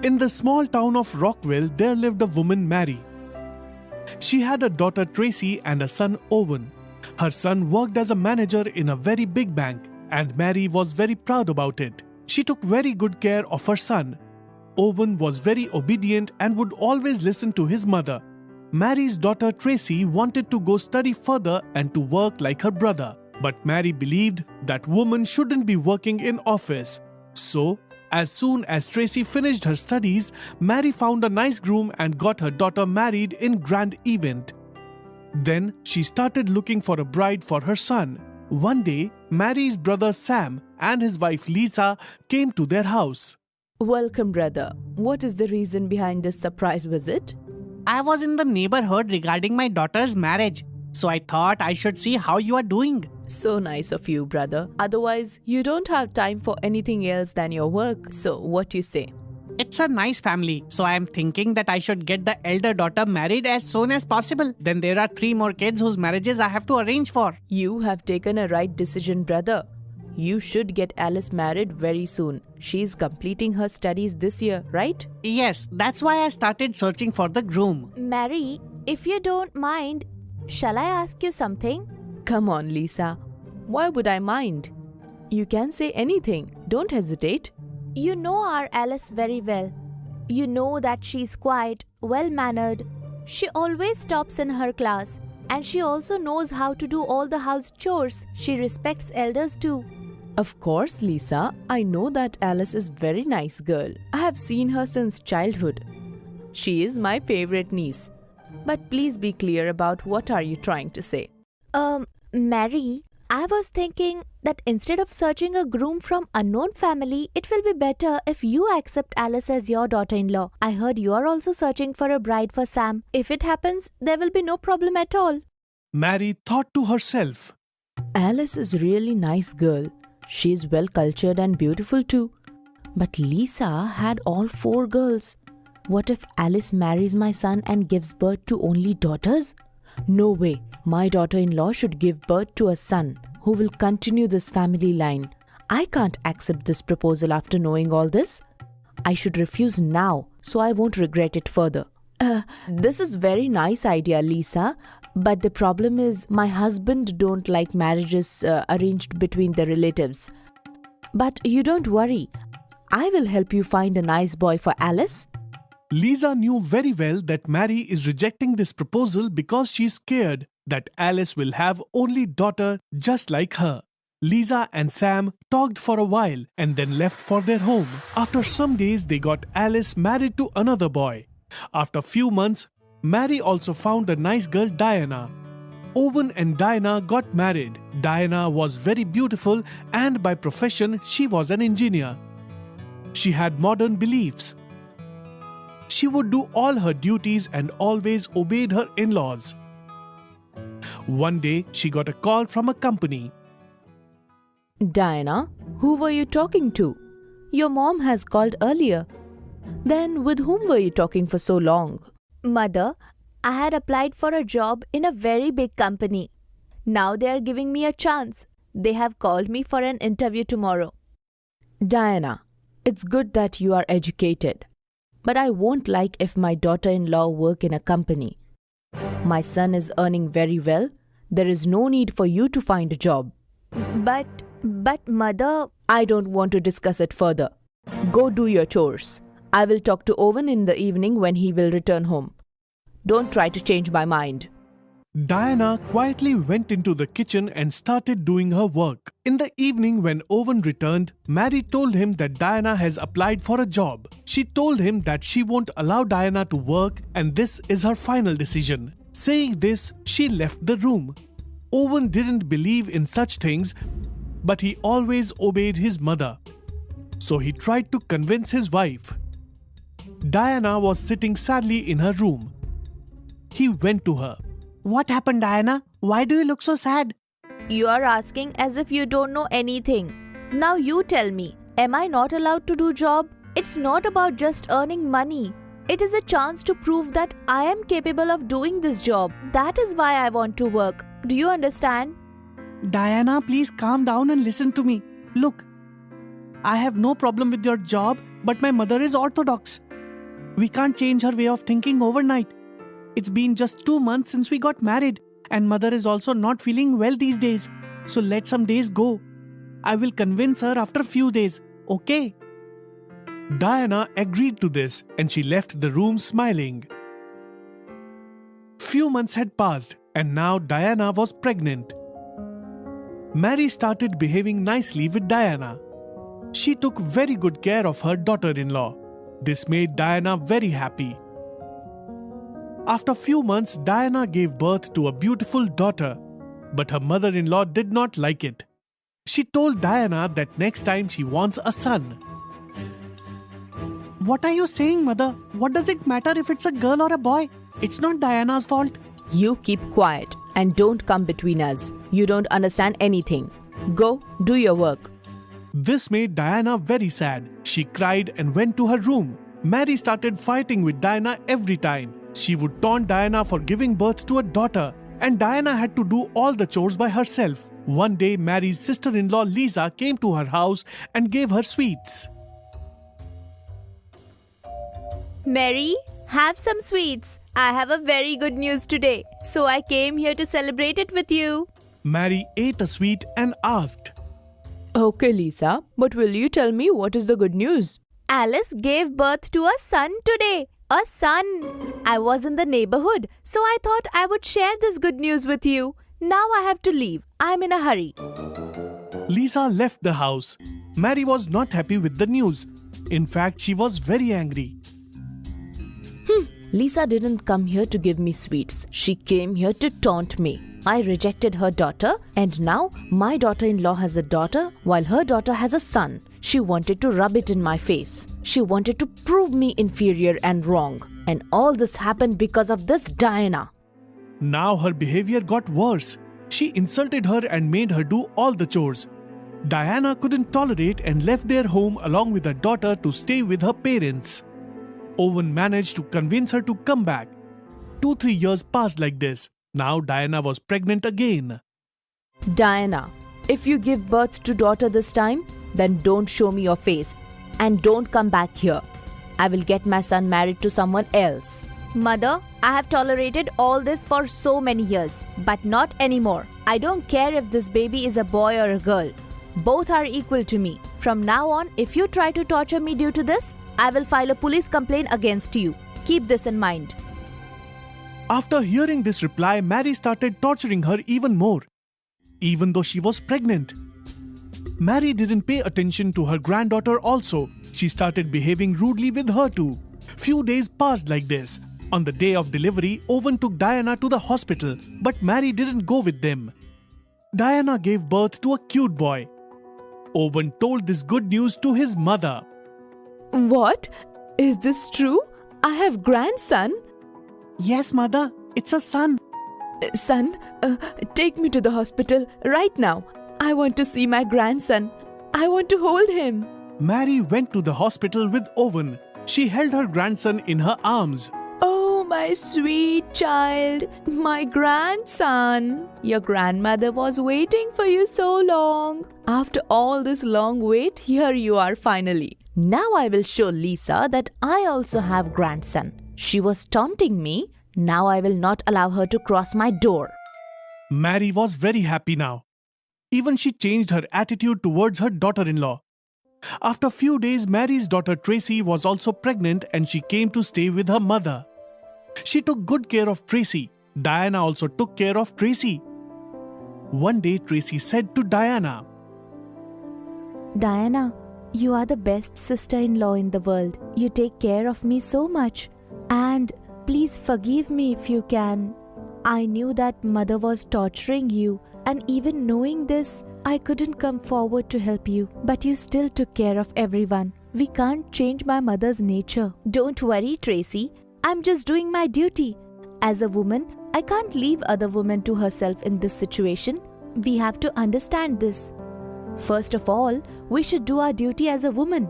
In the small town of Rockville, there lived a woman, Mary. She had a daughter, Tracy, and a son, Owen. Her son worked as a manager in a very big bank, and Mary was very proud about it. She took very good care of her son. Owen was very obedient and would always listen to his mother. Mary's daughter, Tracy, wanted to go study further and to work like her brother. But Mary believed that women shouldn't be working in office. So, as soon as Tracy finished her studies, Mary found a nice groom and got her daughter married in grand event. Then she started looking for a bride for her son. One day, Mary's brother Sam and his wife Lisa came to their house. Welcome, brother. What is the reason behind this surprise visit? I was in the neighborhood regarding my daughter's marriage, so I thought I should see how you are doing. So nice of you, brother. Otherwise, you don't have time for anything else than your work. So, what you say? It's a nice family, so I am thinking that I should get the elder daughter married as soon as possible. Then there are 3 more kids whose marriages I have to arrange for. You have taken a right decision, brother. You should get Alice married very soon. She's completing her studies this year, right? Yes, that's why I started searching for the groom. Mary, if you don't mind, shall I ask you something? Come on, Lisa. Why would I mind? You can say anything. Don't hesitate. You know our Alice very well. You know that she's quiet, well-mannered. She always tops in her class. And she also knows how to do all the house chores. She respects elders too. Of course, Lisa. I know that Alice is very nice girl. I have seen her since childhood. She is my favorite niece. But please be clear about what are you trying to say. Mary, I was thinking that instead of searching a groom from unknown family, it will be better if you accept Alice as your daughter-in-law. I heard you are also searching for a bride for Sam. If it happens, there will be no problem at all. Mary thought to herself, Alice is really nice girl. She is well cultured and beautiful too. But Lisa had all 4 girls. What if Alice marries my son and gives birth to only daughters? No way. My daughter-in-law should give birth to a son who will continue this family line. I can't accept this proposal after knowing all this. I should refuse now so I won't regret it further. This is very nice idea, Lisa. But the problem is my husband don't like marriages arranged between the relatives. But you don't worry. I will help you find a nice boy for Alice. Lisa knew very well that Mary is rejecting this proposal because she's scared that Alice will have only daughter just like her. Lisa and Sam talked for a while and then left for their home. After some days, they got Alice married to another boy. After few months, Mary also found a nice girl, Diana. Owen and Diana got married. Diana was very beautiful and by profession she was an engineer. She had modern beliefs. She would do all her duties and always obeyed her in-laws. One day, she got a call from a company. Diana, who were you talking to? Your mom has called earlier. Then with whom were you talking for so long? Mother, I had applied for a job in a very big company. Now they are giving me a chance. They have called me for an interview tomorrow. Diana, it's good that you are educated. But I won't like if my daughter-in-law work in a company. My son is earning very well. There is no need for you to find a job. But mother... I don't want to discuss it further. Go do your chores. I will talk to Owen in the evening when he will return home. Don't try to change my mind. Diana quietly went into the kitchen and started doing her work. In the evening when Owen returned, Mary told him that Diana has applied for a job. She told him that she won't allow Diana to work and this is her final decision. Saying this, she left the room. Owen didn't believe in such things, but he always obeyed his mother. So he tried to convince his wife. Diana was sitting sadly in her room. He went to her. What happened, Diana? Why do you look so sad? You are asking as if you don't know anything. Now you tell me, am I not allowed to do job? It's not about just earning money. It is a chance to prove that I am capable of doing this job. That is why I want to work. Do you understand? Diana, please calm down and listen to me. Look, I have no problem with your job, but my mother is orthodox. We can't change her way of thinking overnight. It's been just 2 months since we got married, and mother is also not feeling well these days. So let some days go. I will convince her after few days, okay? Diana agreed to this and she left the room smiling. Few months had passed and now Diana was pregnant. Mary started behaving nicely with Diana. She took very good care of her daughter-in-law. This made Diana very happy. After few months, Diana gave birth to a beautiful daughter, but her mother-in-law did not like it. She told Diana that next time she wants a son. What are you saying, mother? What does it matter if it's a girl or a boy? It's not Diana's fault. You keep quiet and don't come between us. You don't understand anything. Go, do your work. This made Diana very sad. She cried and went to her room. Mary started fighting with Diana every time. She would taunt Diana for giving birth to a daughter, and Diana had to do all the chores by herself. One day, Mary's sister-in-law Lisa came to her house and gave her sweets. Mary, have some sweets. I have a very good news today, so I came here to celebrate it with you. Mary ate a sweet and asked, Okay, Lisa, but will you tell me what is the good news? Alice gave birth to a son today. A son. I was in the neighborhood, so I thought I would share this good news with you. Now I have to leave. I'm in a hurry. Lisa left the house. Mary was not happy with the news. In fact, she was very angry. Lisa didn't come here to give me sweets. She came here to taunt me. I rejected her daughter, and now my daughter-in-law has a daughter while her daughter has a son. She wanted to rub it in my face. She wanted to prove me inferior and wrong. And all this happened because of this Diana. Now her behavior got worse. She insulted her and made her do all the chores. Diana couldn't tolerate and left their home along with her daughter to stay with her parents. Owen managed to convince her to come back. 2-3 years passed like this. Now Diana was pregnant again. Diana, if you give birth to daughter this time, then don't show me your face and don't come back here. I will get my son married to someone else. Mother, I have tolerated all this for so many years, but not anymore. I don't care if this baby is a boy or a girl. Both are equal to me. From now on, if you try to torture me due to this, I will file a police complaint against you. Keep this in mind. After hearing this reply, Mary started torturing her even more, even though she was pregnant. Mary didn't pay attention to her granddaughter also. She started behaving rudely with her too. Few days passed like this. On the day of delivery, Owen took Diana to the hospital, but Mary didn't go with them. Diana gave birth to a cute boy. Owen told this good news to his mother. What? Is this true? I have grandson? Yes, mother. It's a son. Son, take me to the hospital right now. I want to see my grandson. I want to hold him. Mary went to the hospital with Owen. She held her grandson in her arms. Oh, my sweet child, my grandson. Your grandmother was waiting for you so long. After all this long wait, here you are finally. Now I will show Lisa that I also have grandson. She was taunting me. Now I will not allow her to cross my door. Mary was very happy now. Even she changed her attitude towards her daughter-in-law. After few days, Mary's daughter Tracy was also pregnant and she came to stay with her mother. She took good care of Tracy. Diana also took care of Tracy. One day, Tracy said to Diana, Diana, you are the best sister-in-law in the world. You take care of me so much. And please forgive me if you can. I knew that mother was torturing you, and even knowing this, I couldn't come forward to help you. But you still took care of everyone. We can't change my mother's nature. Don't worry, Tracy. I'm just doing my duty. As a woman, I can't leave other women to herself in this situation. We have to understand this. First of all, we should do our duty as a woman.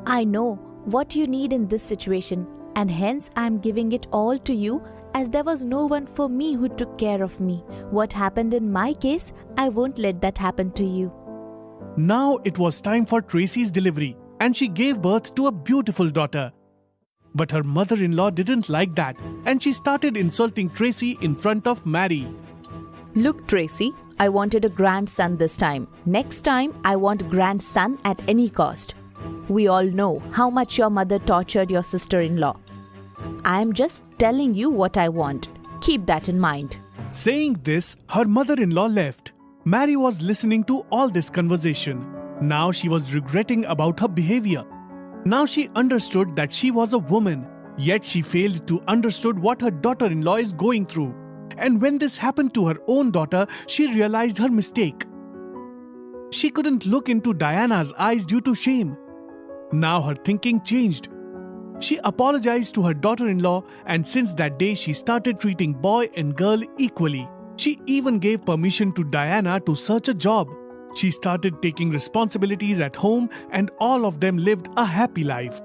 I know what you need in this situation, and hence I'm giving it all to you, as there was no one for me who took care of me. What happened in my case, I won't let that happen to you. now it was time for Tracy's delivery and she gave birth to a beautiful daughter. But her mother-in-law didn't like that and she started insulting Tracy in front of Mary. Look, Tracy, I wanted a grandson this time. Next time, I want grandson at any cost. We all know how much your mother tortured your sister-in-law. I am just telling you what I want. Keep that in mind. Saying this, her mother-in-law left. Mary was listening to all this conversation. Now she was regretting about her behavior. Now she understood that she was a woman, yet she failed to understood what her daughter-in-law is going through. And when this happened to her own daughter, she realized her mistake. She couldn't look into Diana's eyes due to shame. Now her thinking changed. She apologized to her daughter-in-law, and since that day she started treating boy and girl equally. She even gave permission to Diana to search a job. She started taking responsibilities at home and all of them lived a happy life.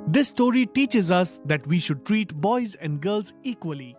This story teaches us that we should treat boys and girls equally.